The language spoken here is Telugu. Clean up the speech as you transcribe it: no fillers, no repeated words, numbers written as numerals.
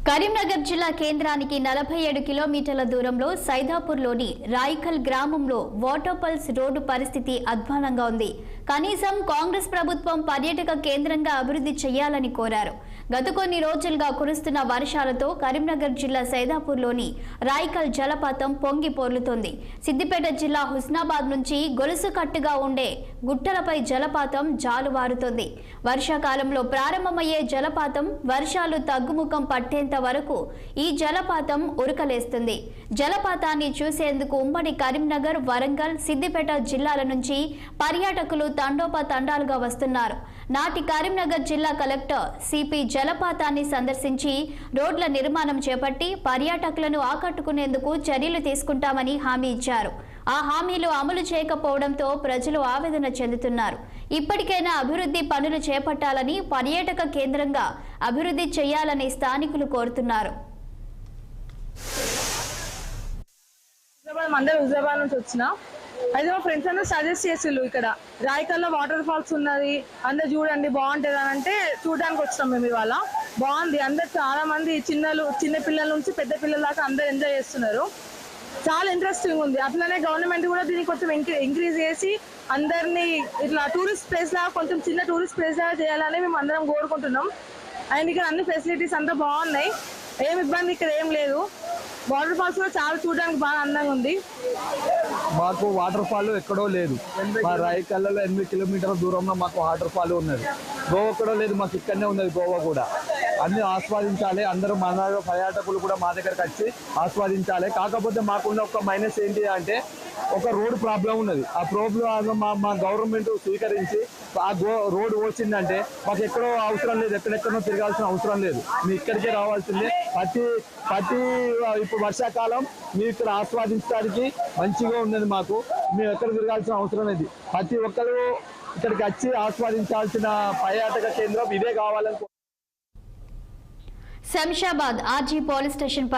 కరీంనగర్ జిల్లా కేంద్రానికి 47 కిలోమీటర్ల దూరంలో సైదాపూర్లోని రాయికల్ గ్రామంలో వాటర్పల్స్ రోడ్డు పరిస్థితి అధ్వానంగా ఉంది. కనీసం కాంగ్రెస్ ప్రభుత్వం పర్యాటక కేంద్రంగా అభివృద్ధి చేయాలని కోరారు. గత కొన్ని రోజులుగా కురుస్తున్న వర్షాలతో కరీంనగర్ జిల్లా సైదాపూర్లోని రాయికల్ జలపాతం పొంగి పొర్లుతోంది. సిద్దిపేట జిల్లా హుస్నాబాద్ నుంచి గొలుసు కట్టుగా ఉండే గుట్టలపై జలపాతం జాలువారుతోంది. వర్షాకాలంలో ప్రారంభమయ్యే జలపాతం వర్షాలు తగ్గుముఖం పట్టేంత వరకు ఈ జలపాతం ఉరకలేస్తుంది. జలపాతాన్ని చూసేందుకు ఉమ్మడి కరీంనగర్, వరంగల్, సిద్దిపేట జిల్లాల నుంచి పర్యాటకులు తండోపతండాలుగా వస్తున్నారు. నాటి కరీంనగర్ జిల్లా కలెక్టర్ సిపి జలపాతాన్ని సందర్శించి రోడ్ల నిర్మాణం చేపట్టి పర్యాటకులను ఆకట్టుకునేందుకు చర్యలు తీసుకుంటామని హామీ ఇచ్చారు. ఆ హామీలు అమలు చేయకపోవడంతో ప్రజలు ఆవేదన చెందుతున్నారు. ఇప్పటికైనా అభివృద్ధి పనులు చేపట్టాలని, పర్యాటక కేంద్రంగా అభివృద్ధి చేయాలని స్థానికులు కోరుతున్నారు. హుజరాబాద్ నుంచి వచ్చిన అయితే మా ఫ్రెండ్స్ అందరూ సజెస్ట్ చేసిళ్ళు ఇక్కడ రాయికల్లో వాటర్ ఫాల్స్ ఉన్నది, అందరు చూడండి బాగుంటుంది అని అంటే చూడడానికి వచ్చినాం మేము. ఇవాళ బాగుంది, అందరు చాలా మంది చిన్న పిల్లల నుంచి పెద్ద పిల్లల దాకా అందరు ఎంజాయ్ చేస్తున్నారు. చాలా ఇంట్రెస్టింగ్ ఉంది. అట్లనే గవర్నమెంట్ కూడా దీనికి కొంచెం ఇంక్రీజ్ చేసి అందరినీ ఇట్లా టూరిస్ట్ ప్లేస్ లాగా, కొంచెం చిన్న టూరిస్ట్ ప్లేస్ లాగా చేయాలని మేము అందరం కోరుకుంటున్నాం. అండ్ ఇక్కడ అన్ని ఫెసిలిటీస్ అంతా బాగున్నాయి, ఏం ఇబ్బంది ఇక్కడ ఏం లేదు. వాటర్ ఫాల్స్ కూడా చాలా చూడడానికి బాగా అందంగా ఉంది. మాకు వాటర్ ఫాల్ ఎక్కడో లేదు. మా రాయికల్లలో 8 కిలోమీటర్ల దూరంలో మాకు వాటర్ ఫాల్ ఉన్నది. గోవా కూడా లేదు, మాకు ఇక్కడనే ఉన్నది గోవా కూడా. అన్ని ఆస్వాదించాలి, అందరూ మన పర్యాటకులు కూడా మా దగ్గరకు వచ్చి ఆస్వాదించాలి. కాకపోతే మాకున్న ఒక మైనస్ ఏంటి అంటే ఒక రోడ్ ప్రాబ్లం ఉన్నది. ఆ ప్రాబ్లం మా గవర్నమెంట్ స్వీకరించి ఆ రోడ్ వచ్చిందంటే మాకు ఎక్కడో అవసరం లేదు, ఎక్కడెక్కడో తిరగాల్సిన అవసరం లేదు. మీ ఇక్కడికే రావాల్సిందే. ప్రతి ఇప్పుడు వర్షాకాలం మీరు ఇక్కడ ఆస్వాదించడానికి మంచిగా ఉన్నది. మాకు మేము ఎక్కడ తిరగాల్సిన అవసరం లేదు. ప్రతి ఒక్కరు ఇక్కడికి వచ్చి ఆస్వాదించాల్సిన పర్యాటక కేంద్రం ఇదే కావాలని. Shamshabad RG police station